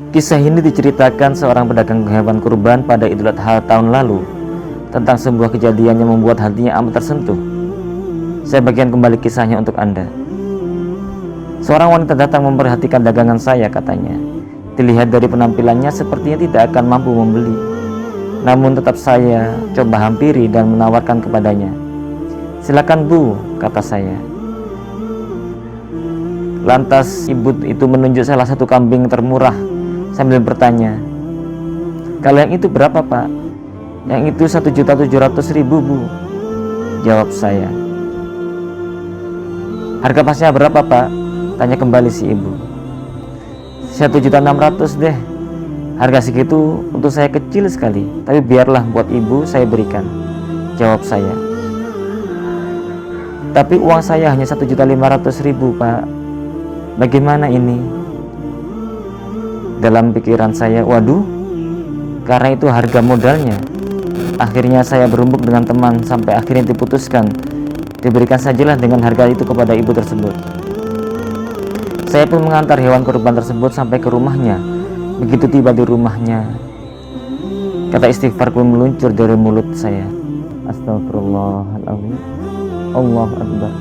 Kisah ini diceritakan seorang pedagang hewan kurban pada Idul Adha tahun lalu tentang sebuah kejadian yang membuat hatinya amat tersentuh. Saya bagikan kembali kisahnya untuk Anda. Seorang wanita datang memperhatikan dagangan saya, katanya. Dilihat dari penampilannya sepertinya tidak akan mampu membeli. Namun tetap saya coba hampiri dan menawarkan kepadanya. "Silakan Bu," kata saya. Lantas ibu itu menunjuk salah satu kambing termurah sambil bertanya, "Kalau yang itu berapa, Pak?" "Yang itu 1.700.000, Bu," jawab saya. "Harga pasnya berapa, Pak?" tanya kembali si ibu. 1.600.000 deh. Harga segitu untuk saya kecil sekali, tapi biarlah buat ibu saya berikan, jawab saya. "Tapi uang saya hanya 1.500.000, Pak. Bagaimana ini?" Dalam pikiran saya, waduh, karena itu harga modalnya. Akhirnya saya berumbuk dengan teman sampai akhirnya diputuskan, diberikan sajalah dengan harga itu kepada ibu tersebut. Saya pun mengantar hewan kurban tersebut sampai ke rumahnya. Begitu tiba di rumahnya, kata istighfar pun meluncur dari mulut saya. Astagfirullahaladzim, Allahu Akbar.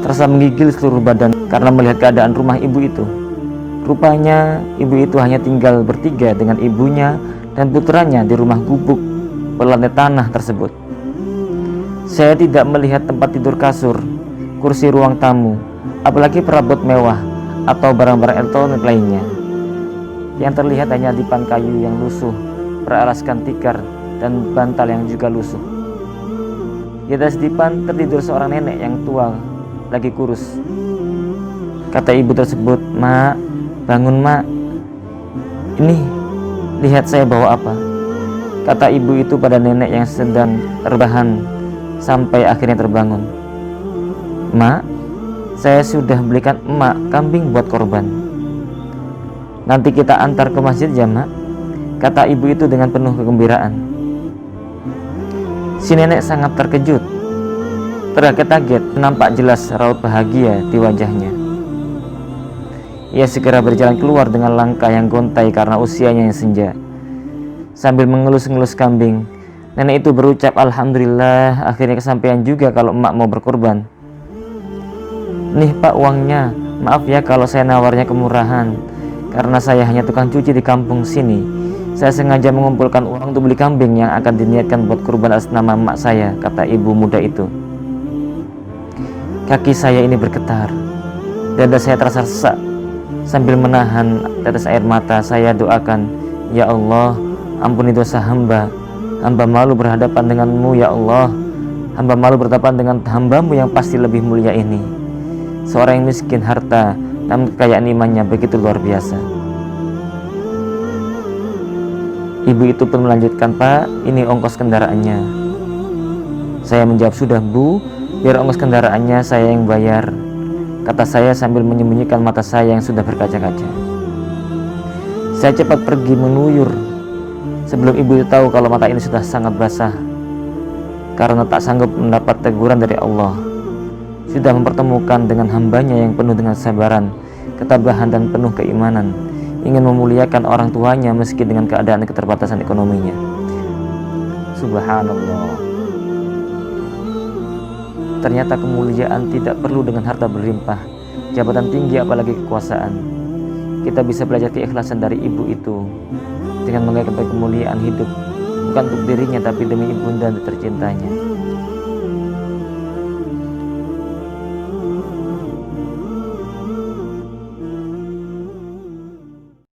Terasa menggigil seluruh badan karena melihat keadaan rumah ibu itu. Rupanya ibu itu hanya tinggal bertiga dengan ibunya dan putranya di rumah gubuk berlantai tanah tersebut. Saya tidak melihat tempat tidur kasur, kursi ruang tamu, apalagi perabot mewah atau barang-barang elektronik lainnya. Yang terlihat hanya dipan kayu yang lusuh, beralaskan tikar, dan bantal yang juga lusuh. Di atas dipan tertidur seorang nenek yang tua, lagi kurus. Kata ibu tersebut, "Mak, bangun, Mak. Ini, lihat saya bawa apa," kata ibu itu pada nenek yang sedang terbahan sampai akhirnya terbangun. "Mak, saya sudah belikan emak kambing buat korban. Nanti kita antar ke masjid ya, Mak," kata ibu itu dengan penuh kegembiraan. Si nenek sangat terkejut, terkaget-kaget, nampak jelas raut bahagia di wajahnya. Ia segera berjalan keluar dengan langkah yang gontai karena usianya yang senja. Sambil mengelus-ngelus kambing, nenek itu berucap, "Alhamdulillah, akhirnya kesampaian juga kalau emak mau berkorban. Nih Pak uangnya, maaf ya kalau saya nawarnya kemurahan, karena saya hanya tukang cuci di kampung sini. Saya sengaja mengumpulkan uang untuk beli kambing yang akan diniatkan buat kurban atas nama emak saya," kata ibu muda itu. Kaki saya ini bergetar, dada saya terasa sesak. Sambil menahan tetes air mata, saya doakan, "Ya Allah, ampuni dosa hamba. Hamba malu berhadapan denganmu, ya Allah. Hamba malu berhadapan dengan hambamu yang pasti lebih mulia ini. Seorang yang miskin harta, namun kekayaan imannya begitu luar biasa." Ibu itu pun melanjutkan, "Pak, ini ongkos kendaraannya." Saya menjawab, "Sudah Bu, biar ongkos kendaraannya saya yang bayar," kata saya sambil menyembunyikan mata saya yang sudah berkaca-kaca. Saya cepat pergi menuyur sebelum ibu itu tahu kalau mata ini sudah sangat basah karena tak sanggup mendapat teguran dari Allah. Sudah mempertemukan dengan hambanya yang penuh dengan sabaran, ketabahan, dan penuh keimanan, ingin memuliakan orang tuanya meski dengan keadaan keterbatasan ekonominya. Subhanallah. Ternyata kemuliaan tidak perlu dengan harta berlimpah, jabatan tinggi, apalagi kekuasaan. Kita bisa belajar keikhlasan dari ibu itu dengan menggapai kemuliaan hidup, bukan untuk dirinya tapi demi ibunda tercintanya.